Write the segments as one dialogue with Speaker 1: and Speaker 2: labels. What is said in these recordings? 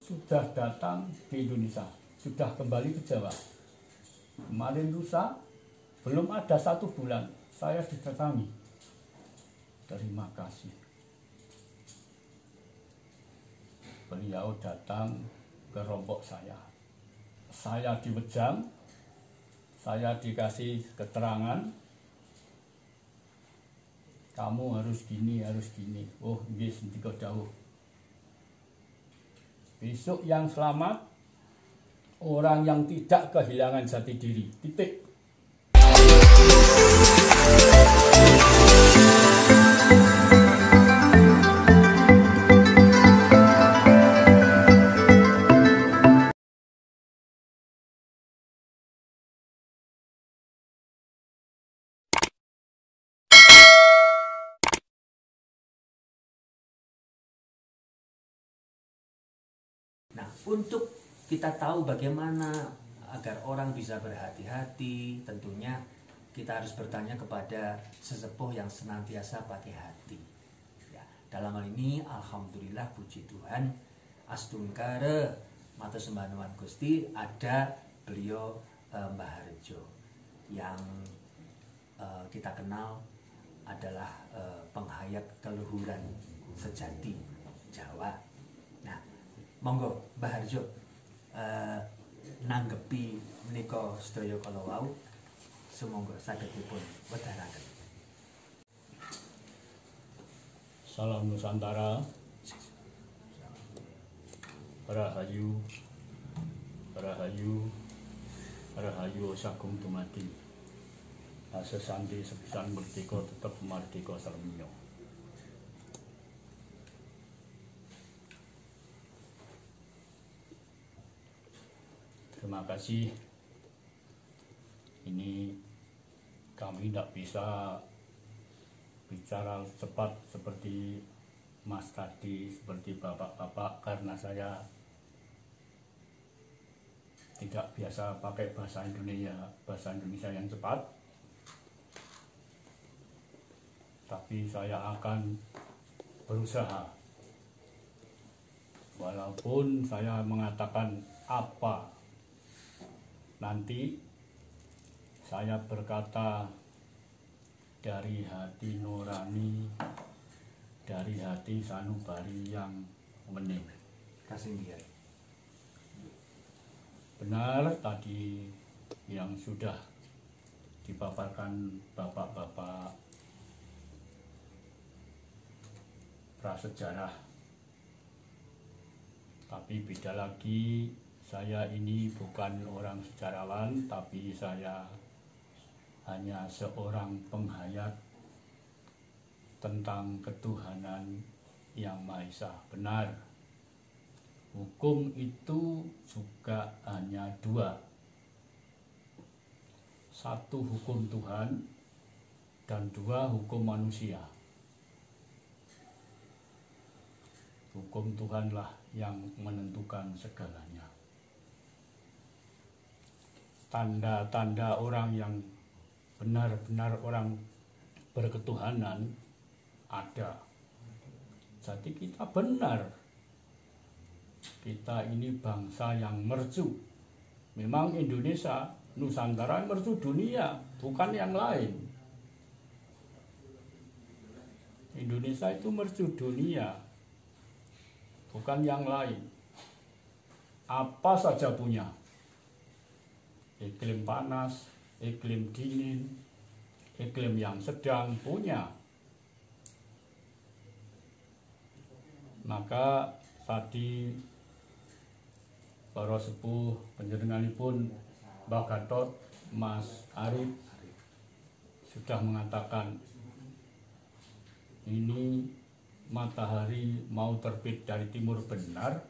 Speaker 1: Sudah datang di Indonesia, sudah kembali ke Jawa. Kemarin lusa, belum ada 1 bulan, saya didatangi. Terima kasih. Beliau datang ke Lombok saya. Saya diwejam, saya dikasih keterangan, kamu harus gini, harus gini. Oh, nggih sendika dawuh. Besok yang selamat, orang yang tidak kehilangan jati diri. Titik.
Speaker 2: Nah, untuk kita tahu bagaimana agar orang bisa berhati-hati, tentunya kita harus bertanya kepada sesepuh yang senantiasa pakai hati. Ya, dalam hal ini, alhamdulillah, puji Tuhan, astungkare matur sembah nuwun Gusti, ada beliau Mbah Harjo yang kita kenal adalah penghayat keluhuran sejati Jawa. Nah, monggo Mbah Harjo nanggepi menika sedaya kala wau, sumangga saged dipun wedharaken.
Speaker 1: Salam Nusantara. Rahayu, rahayu, rahayu sagung dumadi. Sesanti sepisan merdeka tetep merdeka saremnya. Terima kasih. Ini kami tidak bisa bicara cepat seperti Mas tadi, seperti bapak-bapak, karena saya tidak biasa pakai bahasa Indonesia yang cepat. Tapi saya akan berusaha. Walaupun saya mengatakan apa, nanti saya berkata dari hati nurani, dari hati sanubari yang wening.
Speaker 2: Kasih.
Speaker 1: Benar tadi yang sudah dipaparkan bapak-bapak prasejarah. Tapi beda lagi, saya ini bukan orang sejarawan, tapi saya hanya seorang penghayat tentang ketuhanan yang Maha Esa. Benar, hukum itu juga hanya 2. 1 hukum Tuhan dan 2 hukum manusia. Hukum Tuhanlah yang menentukan segalanya. Tanda-tanda orang yang benar-benar orang berketuhanan ada. Jadi kita benar. Kita ini bangsa yang mercu. Memang Indonesia, Nusantara mercu dunia, bukan yang lain. Indonesia itu mercu dunia, bukan yang lain. Apa saja punya. Iklim panas, iklim dingin, iklim yang sedang punya. Maka tadi para sepuh panjenenganipun Mbah Gatot, Mas Arif sudah mengatakan ini matahari mau terbit dari timur, benar.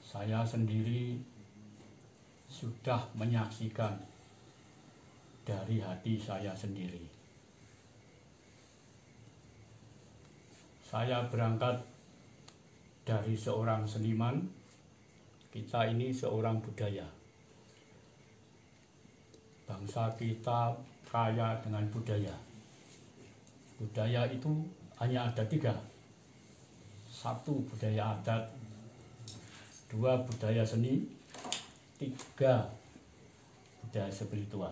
Speaker 1: Saya sendiri sudah menyaksikan dari hati saya sendiri. Saya berangkat dari seorang seniman, kita ini seorang budaya. Bangsa kita kaya dengan budaya. Budaya itu hanya ada 3. 1 budaya adat, 2 budaya seni, 3 budaya spiritual.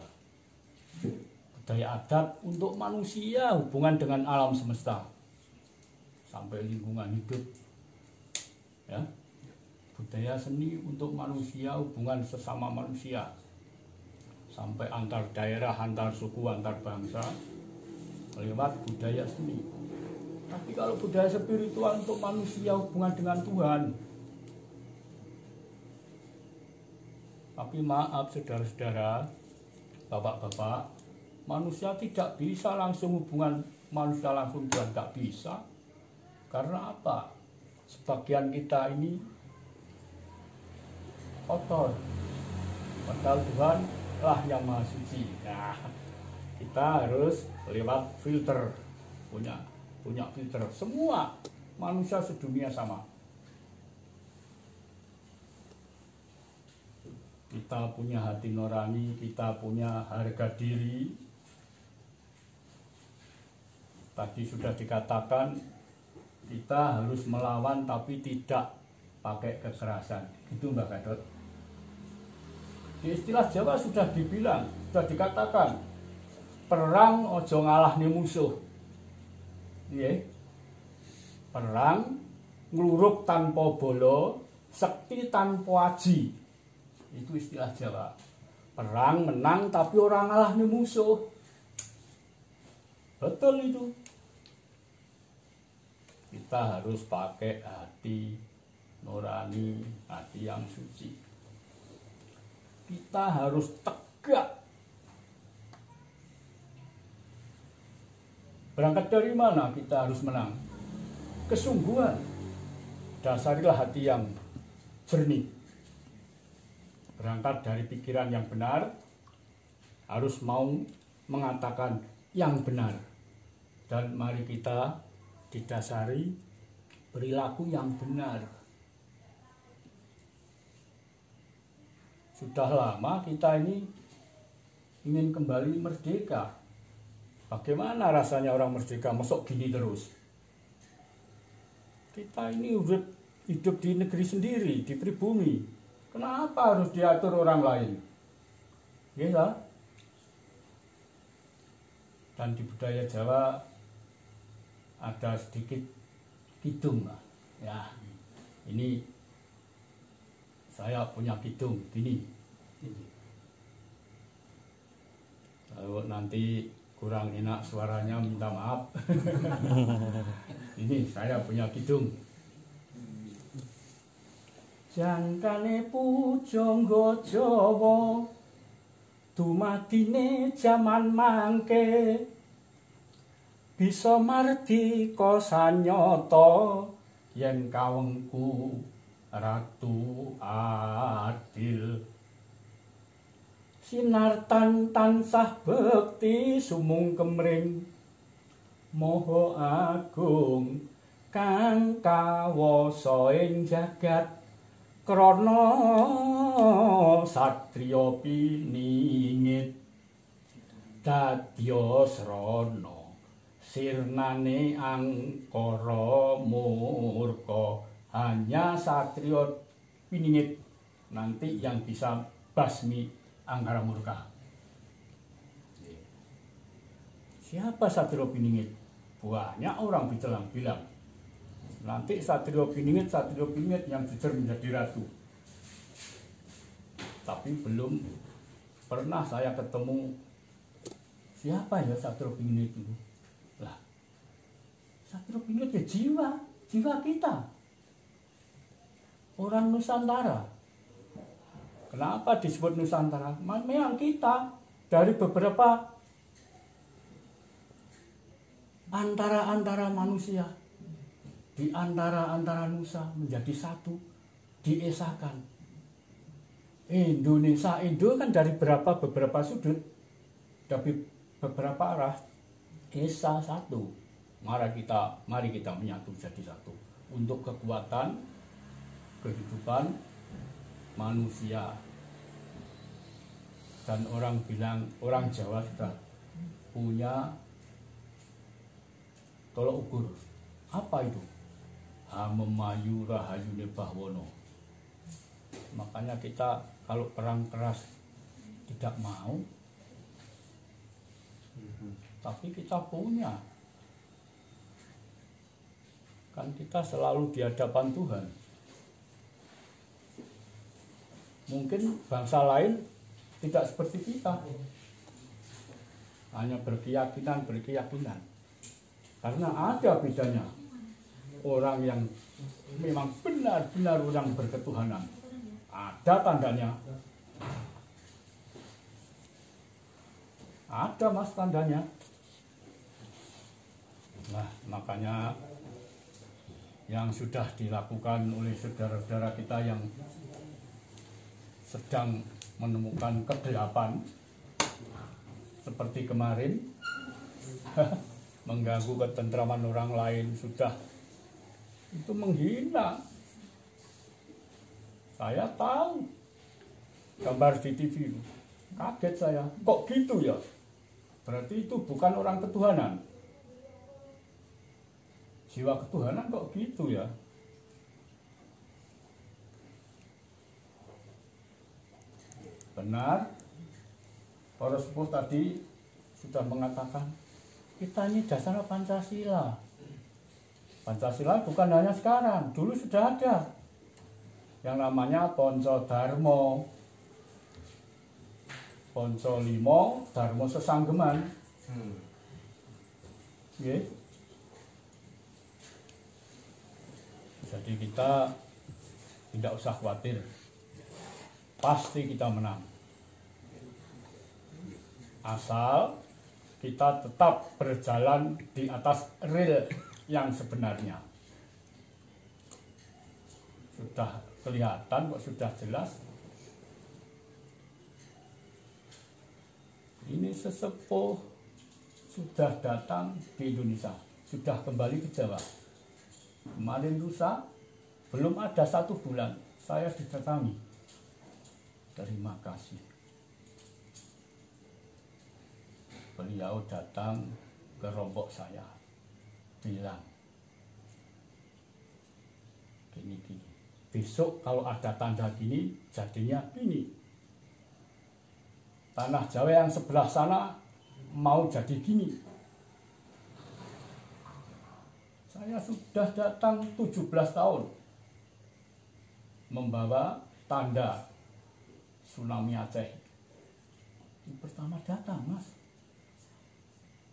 Speaker 1: Budaya adat untuk manusia, hubungan dengan alam semesta sampai lingkungan hidup, ya. Budaya seni untuk manusia, hubungan sesama manusia sampai antar daerah, antar suku, antar bangsa lewat budaya seni. Tapi kalau budaya spiritual untuk manusia, hubungan dengan Tuhan. Tapi maaf saudara-saudara, bapak-bapak, manusia tidak bisa langsung hubungan manusia langsung Tuhan, tidak bisa. Karena apa? Sebagian kita ini kotor, padahal Tuhan lah yang maha suci. Nah, kita harus lewat filter, punya filter. Semua manusia sedunia sama. Kita punya hati nurani, kita punya harga diri. Tadi sudah dikatakan kita harus melawan tapi tidak pakai kekerasan. Itu Mbak Gadot. Di istilah Jawa sudah dibilang, sudah dikatakan, perang ojo ngalahne musuh. Iya. Perang ngluruk tanpa bolo, sekti tanpa aji. Itu istilah Jawa. Perang menang tapi orang ngalahne musuh. Betul itu. Kita harus pakai hati nurani, hati yang suci. Kita harus tegak. Berangkat dari mana kita harus menang? Kesungguhan. Dasarilah hati yang jernih. Berangkat dari pikiran yang benar, harus mau mengatakan yang benar. Dan mari kita didasari perilaku yang benar. Sudah lama kita ini ingin kembali merdeka. Bagaimana rasanya orang merdeka? Masuk gini terus. Kita ini hidup di negeri sendiri, di pribumi. Kenapa harus diatur orang lain? Ya. Dan di budaya Jawa ada sedikit kidung. Ya, ini saya punya kidung gini. Kalau nanti kurang enak suaranya minta maaf. Ini saya punya kidung. Jangkane pujangga Jawa dumadine jaman mangke bisa mardika sanyata yen kawengku ratu adil. Sinartan tansah bekti sumung kemring moho agung kang kawasa ing jagat krana satriya piningit dadya srana sirnane angkara murka. Hanya satriya piningit nanti yang bisa basmi angkara murka. Siapa satriya piningit? Banyak orang bilang. Nanti satriya piningit yang jujur menjadi ratu. Tapi belum pernah saya ketemu siapa ya satriya piningit itu. Lah, satriya piningit ya jiwa kita. Orang Nusantara. Kenapa disebut Nusantara? Memang kita dari beberapa antara manusia, di antara Nusa menjadi satu, diesakan. Indonesia, Indo kan dari beberapa sudut, dari beberapa arah, esa satu. Mari kita menyatu jadi satu untuk kekuatan kehidupan manusia. Dan orang Jawa sudah punya tolok ukur. Apa itu? Amemayu rahayune Bahwono. Makanya kita kalau perang keras tidak mau, tapi kita punya. Kan kita selalu di hadapan Tuhan. Mungkin bangsa lain tidak seperti kita. Hanya berkeyakinan. Karena ada bedanya. Orang yang memang benar-benar orang berketuhanan. Ada tandanya. Ada mas tandanya. Nah makanya yang sudah dilakukan oleh saudara-saudara kita yang sedang menemukan kegelapan seperti kemarin mengganggu ketentraman orang lain, sudah itu menghina. Saya tahu gambar di TV, kaget saya, kok gitu ya? Berarti itu bukan orang ketuhanan. Jiwa ketuhanan kok gitu ya? Benar, para sepuh tadi sudah mengatakan kita ini dasarnya Pancasila. Pancasila bukan hanya sekarang, dulu sudah ada yang namanya Ponco Darmo, Ponco Limo, Darmo Sesanggeman. Okay. Jadi kita tidak usah khawatir, pasti kita menang. Asal kita tetap berjalan di atas rel yang sebenarnya. Sudah kelihatan kok, sudah jelas. Ini sesepuh sudah datang di Indonesia, sudah kembali ke Jawa. Kemarin lusa, belum ada 1 bulan, saya didatangi. Terima kasih. Beliau datang ke rombok saya, bilang, gini. Besok kalau ada tanda gini, jadinya gini. Tanah Jawa yang sebelah sana mau jadi gini. Saya sudah datang 17 tahun membawa tanda tsunami Aceh. Ini pertama datang mas.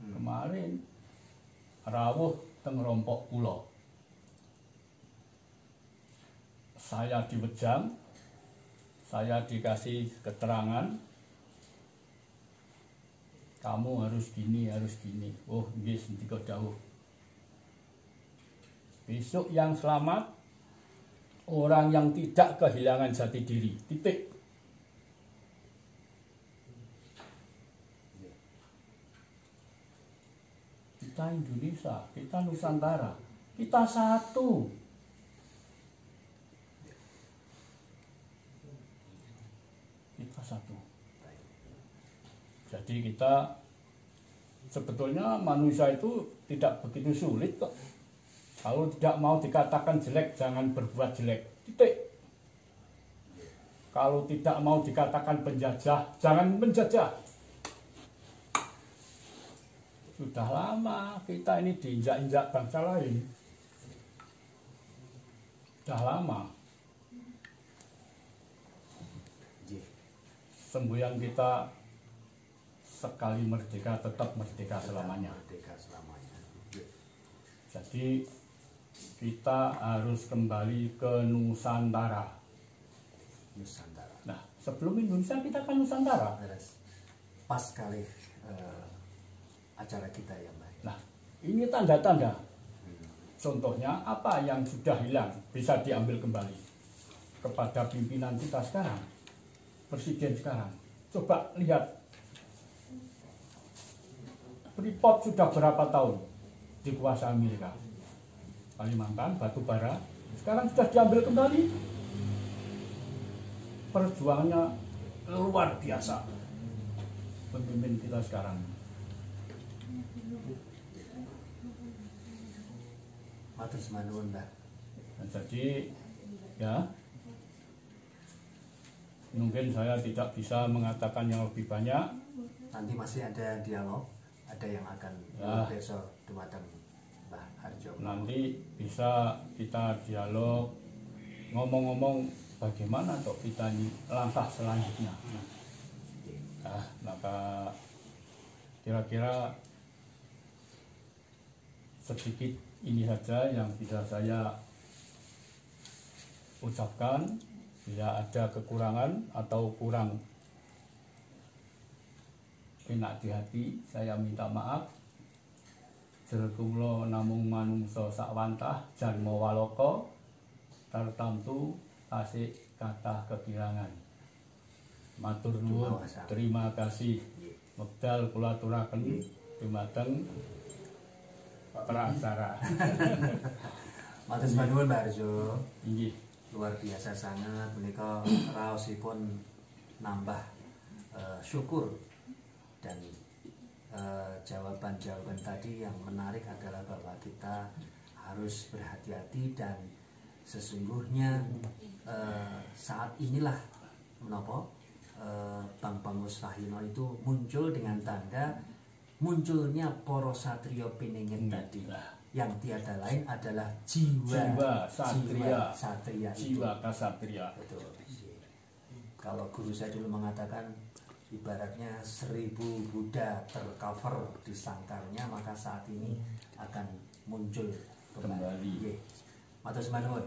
Speaker 1: Kemarin rawuh teng rompok pulau. Saya diwejang, saya dikasih keterangan, kamu harus gini. Oh, yes, ndika dawuh. Besok yang selamat orang yang tidak kehilangan jati diri. Titik. Kita Indonesia, kita Nusantara, kita satu. Kita satu. Jadi kita sebetulnya manusia itu tidak begitu sulit kok. Kalau tidak mau dikatakan jelek, jangan berbuat jelek. Titik. Kalau tidak mau dikatakan penjajah, jangan menjajah. Sudah lama kita ini diinjak-injak bangsa lain. Sudah lama. Semboyan kita sekali merdeka tetap merdeka selamanya. Jadi kita harus kembali ke Nusantara. Nah, sebelum Indonesia kita kan Nusantara.
Speaker 2: Pas kali acara kita ya Mbak.
Speaker 1: Nah, ini tanda-tanda. Contohnya apa yang sudah hilang bisa diambil kembali kepada pimpinan kita sekarang, presiden sekarang. Coba lihat, Freeport sudah berapa tahun dikuasai Amerika? Kalimantan, batu bara, sekarang sudah diambil kembali. Perjuangannya luar biasa pemimpin kita sekarang.
Speaker 2: Matur nuwun Mbak.
Speaker 1: Nah, jadi ya mungkin saya tidak bisa mengatakan yang lebih banyak.
Speaker 2: Nanti masih ada dialog, ada yang akan
Speaker 1: Ya.
Speaker 2: besok dumateng Mbah Harjo.
Speaker 1: Nanti bisa kita dialog, ngomong-ngomong bagaimana toh kita ini langkah selanjutnya. Nah, maka kira-kira sedikit ini saja yang bisa saya ucapkan. Bila ada kekurangan atau kurang enak di hati, saya minta maaf. Jerekulo namung manungsa sakwantah janma walaka tartamtu tasik kathah kekirangan. Matur nuwun, terima kasih. Wekdal kula aturaken dumateng prasara.
Speaker 2: Matur nuwun Mbah Harjo.
Speaker 1: Inggih.
Speaker 2: Luar biasa sangat, menika raosipun nambah syukur dan jawaban-jawaban tadi yang menarik adalah bahwa kita harus berhati-hati dan sesungguhnya saat inilah menapa Bang Musrahino itu muncul dengan tanda munculnya para satria piningit tadi. Yang tiada lain adalah jiwa satria
Speaker 1: jiwa kasatria.
Speaker 2: Betul. Kalau guru saya dulu mengatakan ibaratnya 1000 Buddha tercover di sangkarnya, maka saat ini akan muncul kembali. Matur nuwun.